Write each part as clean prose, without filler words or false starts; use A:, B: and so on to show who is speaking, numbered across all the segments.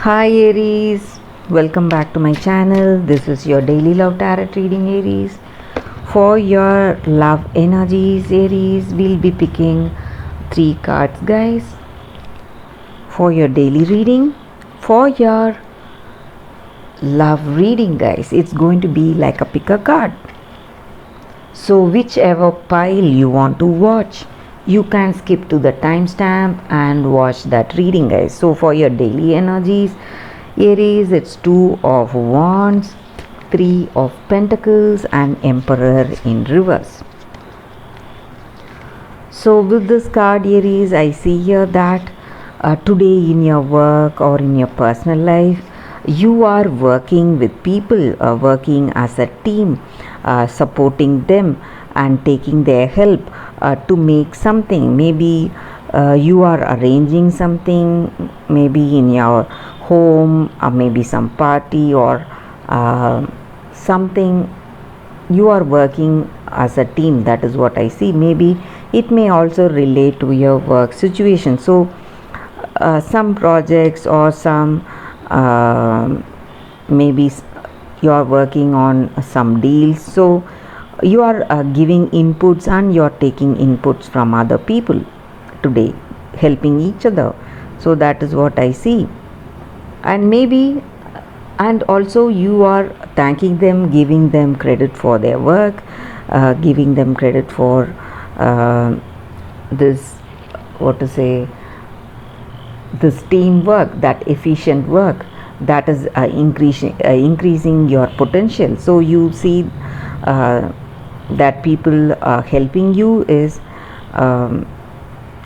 A: Hi Aries, welcome back to my channel. This is your daily love tarot reading, Aries. For your love energies, Aries, we'll be picking 3 cards, guys. For your daily reading, for your love reading, guys, it's going to be like a pick a card. So, whichever pile you want to watch, you can skip to the timestamp and watch that reading, guys. So, for your daily energies, Aries, it's 2 of Wands, 3 of Pentacles, and Emperor in reverse. So, with this card, Aries, I see here that today in your work or in your personal life, you are working with people, working as a team, supporting them and taking their help to make something. Maybe you are arranging something, maybe in your home, or maybe some party or something. You are working as a team, that is what I see. Maybe it may also relate to your work situation. So some projects or some maybe you are working on some deals, so you are giving inputs and you are taking inputs from other people today, helping each other. So that is what I see. And maybe, and also you are thanking them, giving them credit for their work, giving them credit for this, what to say, this teamwork, that efficient work, that is increasing your potential. So you see that people helping you is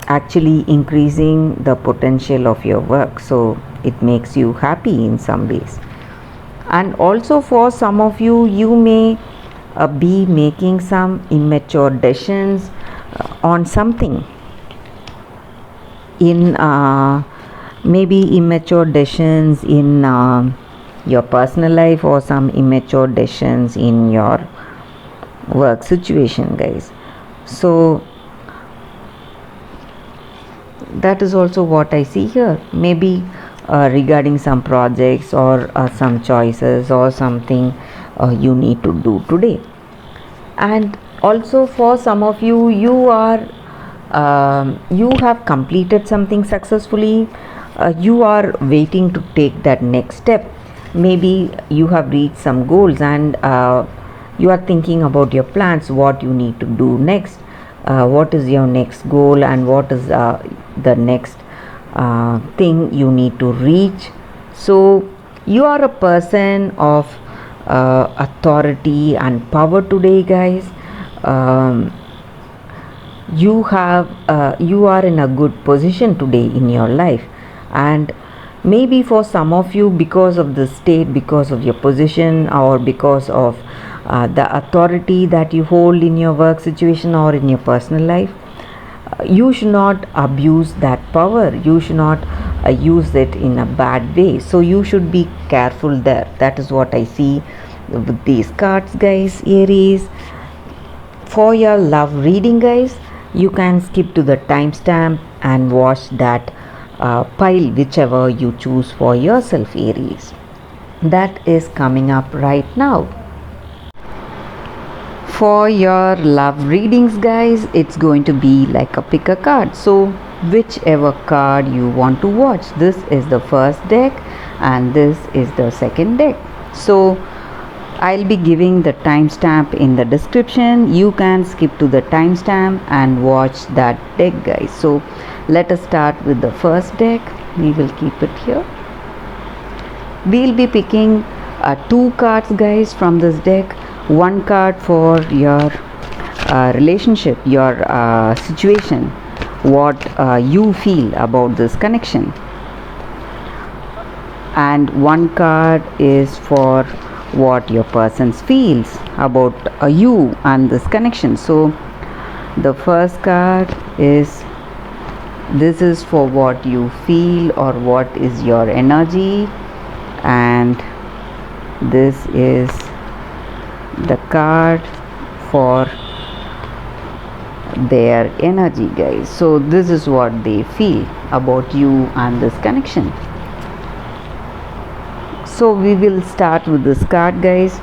A: actually increasing the potential of your work. So it makes you happy in some ways. And also for some of you, you may be making some immature decisions on something in maybe immature decisions in your personal life, or some immature decisions in your work situation, guys. So that is also what I see here. Maybe regarding some projects or some choices or something you need to do today. And also for some of you, you are you have completed something successfully. You are waiting to take that next step. Maybe you have reached some goals and you are thinking about your plans, what you need to do next, what is your next goal, and what is the next thing you need to reach. So you are a person of authority and power today, guys. You have you are in a good position today in your life. And maybe for some of you, because of the state, because of your position, or because of the authority that you hold in your work situation or in your personal life, you should not abuse that power. You should not use it in a bad way. So you should be careful there. That is what I see with these cards, guys, Aries. For your love reading, guys, you can skip to the timestamp and watch that pile, whichever you choose for yourself, Aries. That is coming up right now. For your love readings, guys, it's going to be like a pick a card. So whichever card you want to watch. This is the first deck and this is the second deck. So I'll be giving the timestamp in the description. You can skip to the timestamp and watch that deck, guys. So let us start with the first deck. We will keep it here. We'll be picking 2 cards, guys, from this deck. 1 card for your relationship, your situation, what you feel about this connection, and 1 card is for what your person feels about you and this connection. So the first card is, this is for what you feel or what is your energy, and this is the card for their energy, guys. So this is what they feel about you and this connection. So we will start with this card, guys.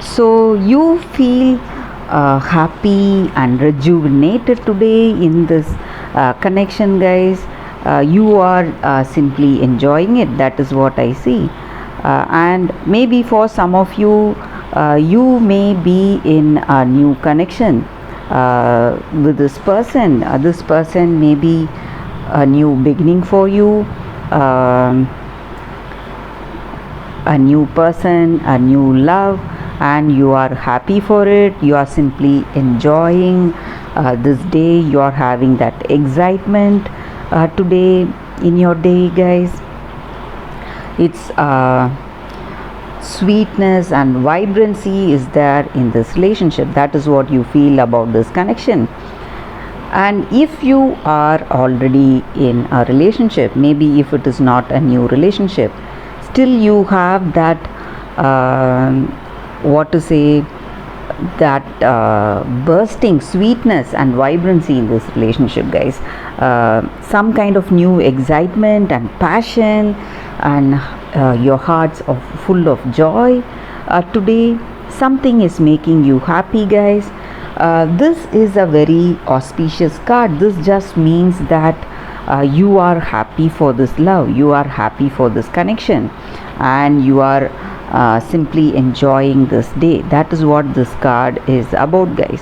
A: So you feel happy and rejuvenated today in this connection, guys. You are simply enjoying it. That is what I see. And maybe for some of you, you may be in a new connection with this person. This person may be a new beginning for you. A new person, a new love, and you are happy for it. You are simply enjoying this day. You are having that excitement today in your day, guys. It's sweetness and vibrancy is there in this relationship. That is what you feel about this connection. And if you are already in a relationship, maybe if it is not a new relationship, still you have that that bursting sweetness and vibrancy in this relationship, guys. Some kind of new excitement and passion, and your hearts are full of joy today. Something is making you happy, guys. This is a very auspicious card. This just means that you are happy for this love, you are happy for this connection, and you are simply enjoying this day. That is what this card is about, guys.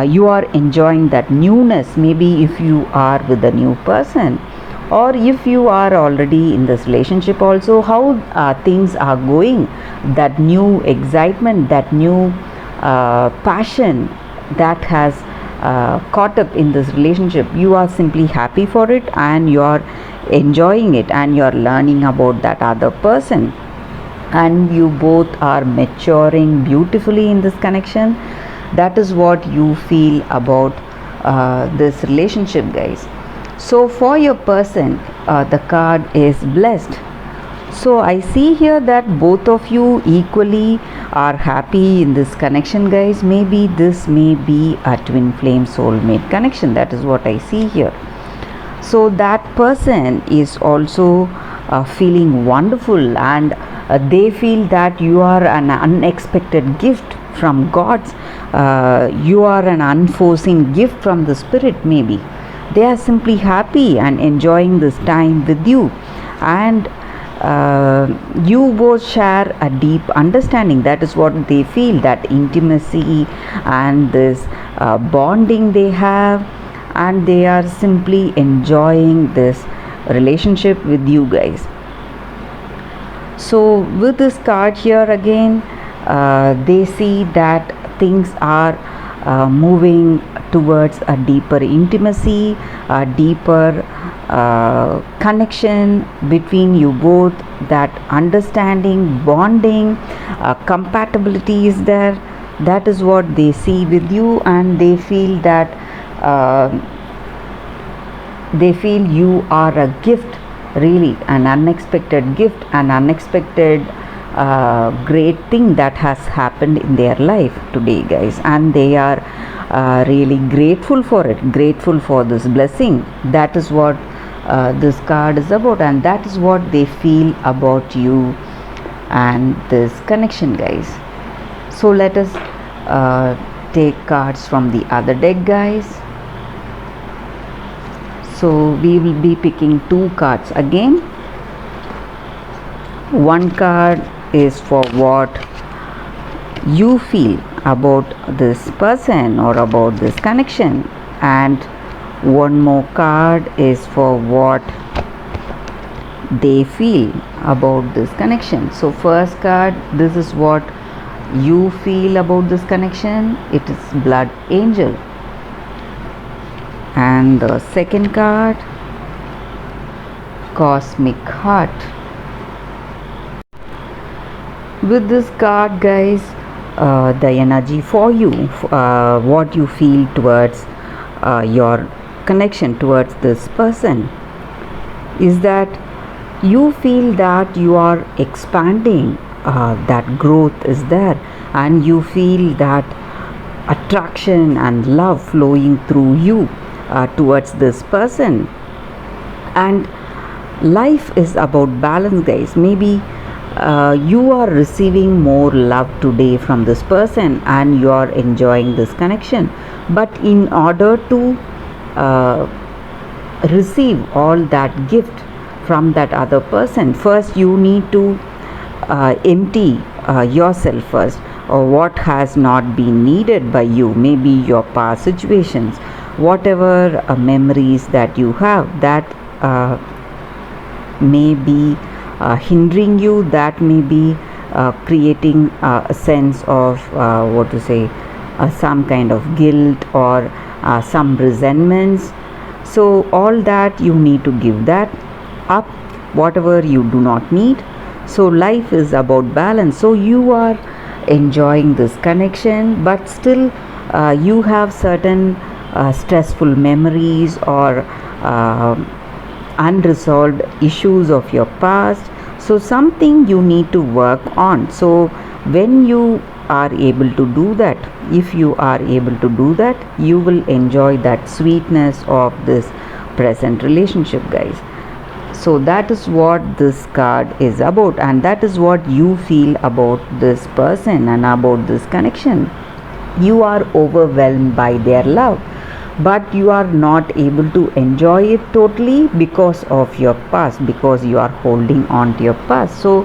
A: You are enjoying that newness, maybe if you are with a new person, or if you are already in this relationship also, how things are going, that new excitement, that new passion that has caught up in this relationship. You are simply happy for it, and you are enjoying it, and you are learning about that other person, and you both are maturing beautifully in this connection. That is what you feel about this relationship, guys. So for your person, the card is blessed. So I see here that both of you equally are happy in this connection, guys. Maybe this may be a twin flame soulmate connection. That is what I see here. So that person is also feeling wonderful, and they feel that you are an unexpected gift from gods. You are an unforeseen gift from the spirit. Maybe they are simply happy and enjoying this time with you, and you both share a deep understanding. That is what they feel, that intimacy and this bonding they have, and they are simply enjoying this relationship with you, guys. So with this card here again, they see that things are moving towards a deeper intimacy, a deeper connection between you both. That understanding, bonding, compatibility is there. That is what they see with you, and they feel that you are a gift, really an unexpected gift, an unexpected great thing that has happened in their life today, guys, and they are really grateful for it, grateful for this blessing. That is what this card is about, and that is what they feel about you and this connection, guys. So let us take cards from the other deck, guys. So we will be picking two cards again. One card is for what you feel about this person or about this connection, and one more card is for what they feel about this connection. So first card, this is what you feel about this connection. It is Blood Angel. And the second card, Cosmic Heart. With this card, guys, the energy for you, what you feel towards your connection towards this person is that you feel that you are expanding, that growth is there, and you feel that attraction and love flowing through you towards this person, and Life is about balance, guys. Maybe you are receiving more love today from this person and you are enjoying this connection, but in order to uh, receive all that gift from that other person, first you need to empty yourself first, or what has not been needed by you, maybe your past situations, whatever memories that you have that may be hindering you, that may be creating a sense of what to say, some kind of guilt or some resentments. So all that you need to give that up, whatever you do not need. So life is about balance. So you are enjoying this connection, but still you have certain stressful memories or unresolved issues of your past. So something you need to work on. So when you are able to do that, if you are able to do that, you will enjoy that sweetness of this present relationship, guys. So that is what this card is about, and that is what you feel about this person and about this connection. You are overwhelmed by their love, but you are not able to enjoy it totally because of your past, because you are holding on to your past. So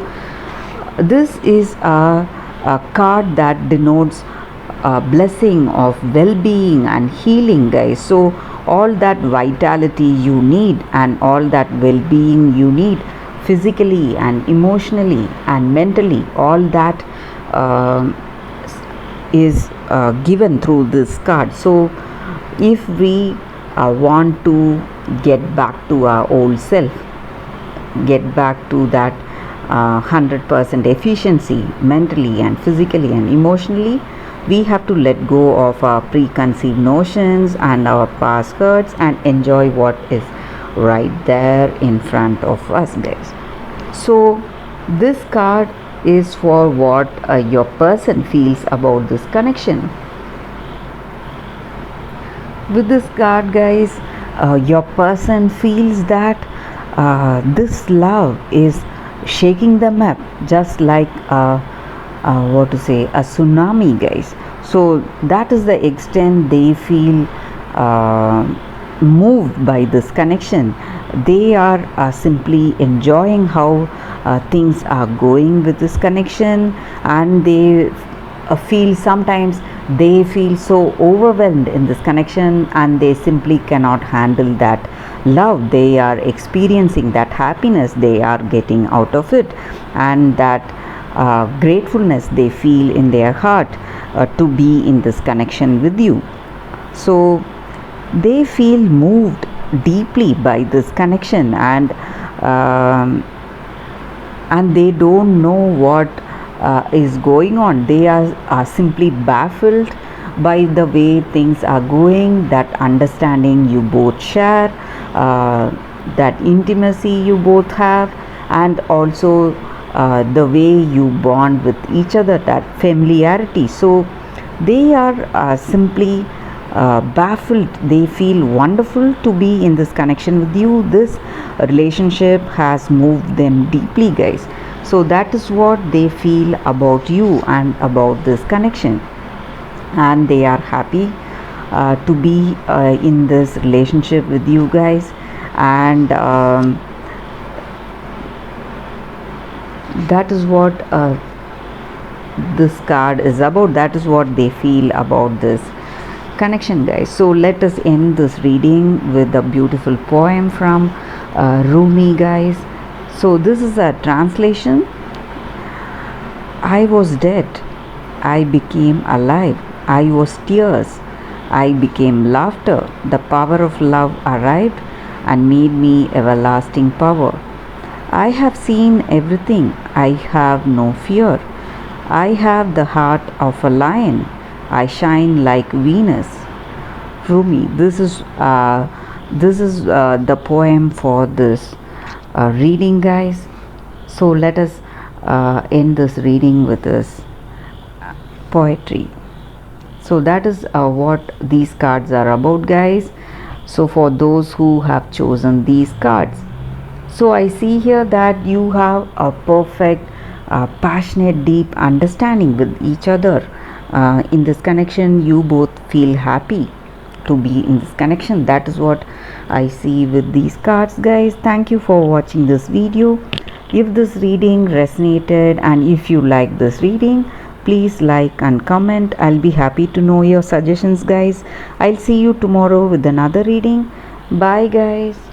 A: this is a card that denotes a blessing of well-being and healing, guys. So all that vitality you need and all that well-being you need, physically and emotionally and mentally, all that is given through this card. So if we want to get back to our old self, get back to that 100% efficiency mentally and physically and emotionally, we have to let go of our preconceived notions and our past hurts and enjoy what is right there in front of us, guys. So this card is for what your person feels about this connection. With this card, guys, your person feels that this love is shaking them up, just like what to say, a tsunami, guys. So that is the extent they feel moved by this connection. They are simply enjoying how things are going with this connection, and they feel, sometimes they feel so overwhelmed in this connection and they simply cannot handle that love they are experiencing, that happiness they are getting out of it, and that gratefulness they feel in their heart to be in this connection with you. So they feel moved deeply by this connection, and they don't know what is going on. They are simply baffled by the way things are going, that understanding you both share, that intimacy you both have, and also the way you bond with each other, that familiarity. So they are simply baffled. They feel wonderful to be in this connection with you. This relationship has moved them deeply, guys. So that is what they feel about you and about this connection, and they are happy to be in this relationship with you guys. And that is what this card is about. That is what they feel about this connection, guys. So let us end this reading with a beautiful poem from Rumi, guys. So this is a translation. I was dead, I became alive. I was tears, I became laughter. The power of love arrived and made me everlasting power. I have seen everything, I have no fear. I have the heart of a lion, I shine like Venus. Rumi. This is the poem for this reading, guys. So let us end this reading with this poetry. So that is what these cards are about, guys. So for those who have chosen these cards, So I see here that you have a perfect, passionate, deep understanding with each other. In this connection, you both feel happy to be in this connection. That is what I see with these cards, guys. Thank you for watching this video. If this reading resonated and if you like this reading, please like and comment. I'll be happy to know your suggestions, guys. I'll see you tomorrow with another reading. Bye, guys.